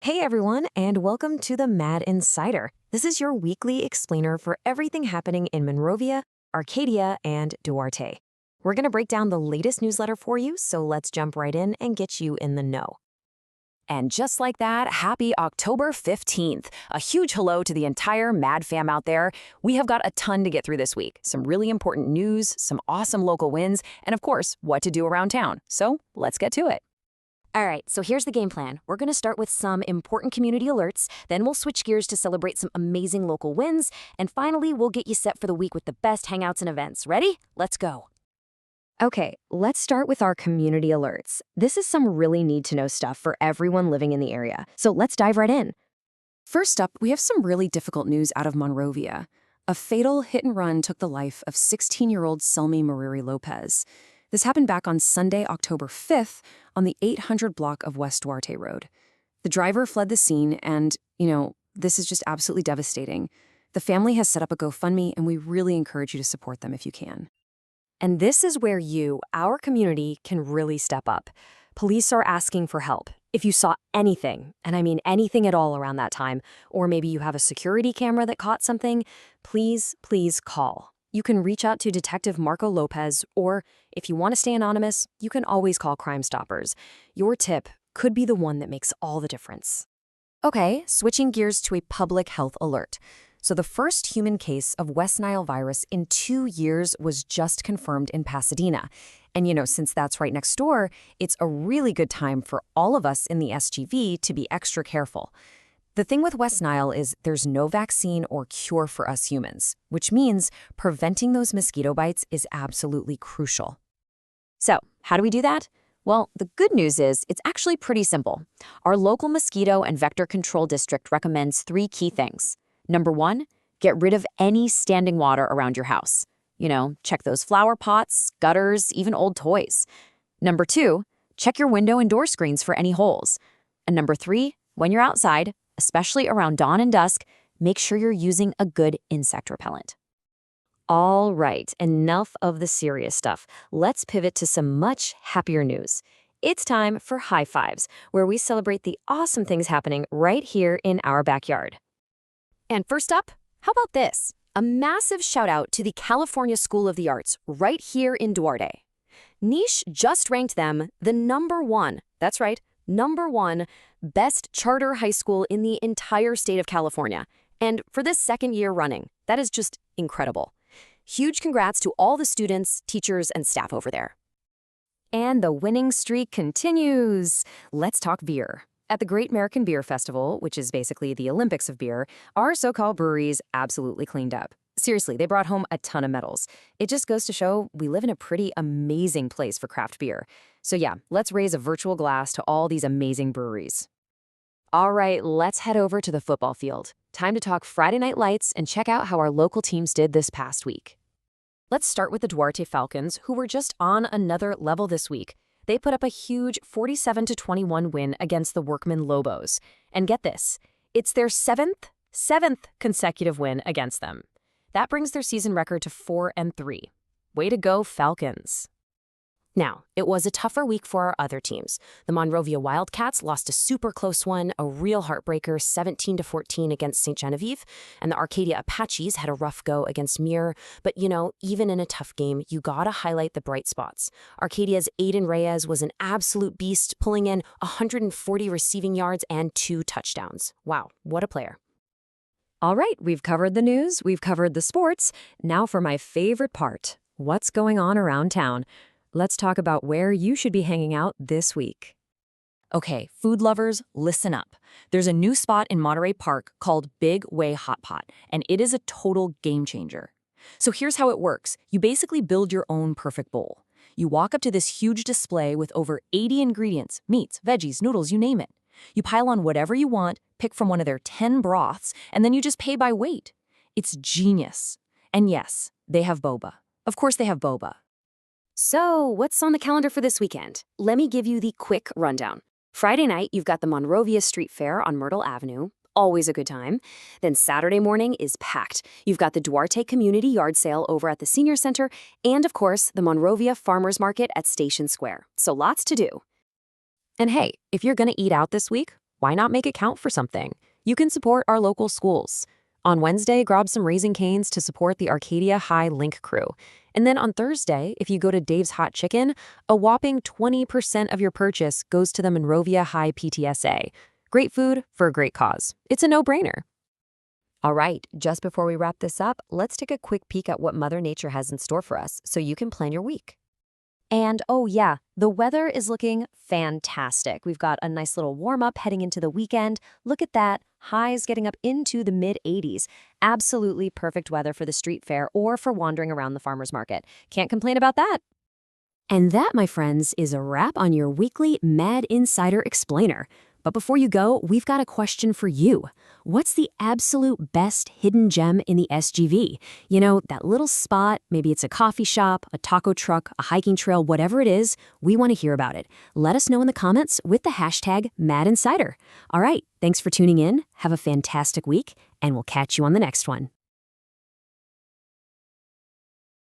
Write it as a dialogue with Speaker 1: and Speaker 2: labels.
Speaker 1: Hey everyone, and welcome to the Mad Insider. This is your weekly explainer for everything happening in Monrovia, Arcadia, and Duarte. We're going to break down the latest newsletter for you, so let's jump right in and get you in the know. And just like that, happy October 15th. A huge hello to the entire Mad fam out there. We have got a ton to get through this week. Some really important news, some awesome local wins, and of course, what to do around town. So let's get to it. All right, so here's the game plan. We're going to start with some important community alerts, then we'll switch gears to celebrate some amazing local wins, and finally, we'll get you set for the week with the best hangouts and events. Ready? Let's go. Okay, let's start with our community alerts. This is some really need-to-know stuff for everyone living in the area, so let's dive right in. First up, we have some really difficult news out of Monrovia. A fatal hit-and-run took the life of 16-year-old Selmy Mariri Lopez. This happened back on Sunday, October 5th, on the 800 block of West Duarte Road. The driver fled the scene and, this is just absolutely devastating. The family has set up a GoFundMe, and we really encourage you to support them if you can. And this is where you, our community, can really step up. Police are asking for help. If you saw anything, and I mean anything at all around that time, or maybe you have a security camera that caught something, please call. You can reach out to Detective Marco Lopez, or if you want to stay anonymous, you can always call Crime Stoppers. Your tip could be the one that makes all the difference. Okay, switching gears to a public health alert. So the first human case of West Nile virus in 2 years was just confirmed in Pasadena. And since that's right next door, it's a really good time for all of us in the SGV to be extra careful. The thing with West Nile is there's no vaccine or cure for us humans, which means preventing those mosquito bites is absolutely crucial. So, how do we do that? Well, the good news is it's actually pretty simple. Our local mosquito and vector control district recommends 3 key things. Number 1, get rid of any standing water around your house. Check those flower pots, gutters, even old toys. Number 2, check your window and door screens for any holes. And number 3, when you're outside, especially around dawn and dusk, make sure you're using a good insect repellent. All right, enough of the serious stuff. Let's pivot to some much happier news. It's time for High Fives, where we celebrate the awesome things happening right here in our backyard. And first up, how about this? A massive shout out to the California School of the Arts right here in Duarte. Niche just ranked them the #1, that's right, #1 best charter high school in the entire state of California. And for this second year running, that is just incredible. Huge congrats to all the students, teachers, and staff over there. And the winning streak continues. Let's talk beer. At the Great American Beer Festival, which is basically the Olympics of beer, our so-called breweries absolutely cleaned up. Seriously, they brought home a ton of medals. It just goes to show we live in a pretty amazing place for craft beer. So yeah, let's raise a virtual glass to all these amazing breweries. All right, let's head over to the football field. Time to talk Friday Night Lights and check out how our local teams did this past week. Let's start with the Duarte Falcons, who were just on another level this week. They put up a huge 47-21 win against the Workman Lobos. And get this, it's their seventh consecutive win against them. That brings their season record to 4-3. Way to go, Falcons. Now, it was a tougher week for our other teams. The Monrovia Wildcats lost a super close one, a real heartbreaker, 17-14 against St. Genevieve, and the Arcadia Apaches had a rough go against Muir. But even in a tough game, you gotta highlight the bright spots. Arcadia's Aiden Reyes was an absolute beast, pulling in 140 receiving yards and 2 touchdowns. Wow, what a player. All right, we've covered the news, we've covered the sports. Now for my favorite part, what's going on around town? Let's talk about where you should be hanging out this week. Okay, food lovers, listen up. There's a new spot in Monterey Park called Big Way Hot Pot, and it is a total game changer. So here's how it works. You basically build your own perfect bowl. You walk up to this huge display with over 80 ingredients, meats, veggies, noodles, you name it. You pile on whatever you want, pick from one of their 10 broths, and then you just pay by weight. It's genius. And yes, they have boba. Of course they have boba. So, what's on the calendar for this weekend? Let me give you the quick rundown. Friday night, you've got the Monrovia Street Fair on Myrtle Avenue. Always a good time. Then Saturday morning is packed. You've got the Duarte Community Yard Sale over at the Senior Center, and of course, the Monrovia Farmers Market at Station Square. So lots to do. And hey, if you're gonna eat out this week, why not make it count for something? You can support our local schools. On Wednesday, grab some Raising Cane's to support the Arcadia High Link crew. And then on Thursday, if you go to Dave's Hot Chicken, a whopping 20% of your purchase goes to the Monrovia High PTSA. Great food for a great cause. It's a no-brainer. All right, just before we wrap this up, let's take a quick peek at what Mother Nature has in store for us so you can plan your week. And oh yeah, the weather is looking fantastic. We've got a nice little warm up heading into the weekend. Look at that. Highs getting up into the mid-80s. Absolutely perfect weather for the street fair or for wandering around the farmer's market. Can't complain about that. And that, my friends, is a wrap on your weekly Mad Insider Explainer. But before you go, we've got a question for you. What's the absolute best hidden gem in the SGV? You know, that little spot, maybe it's a coffee shop, a taco truck, a hiking trail, whatever it is, we want to hear about it. Let us know in the comments with the hashtag MadInsider. All right, thanks for tuning in. Have a fantastic week, and we'll catch you on the next one.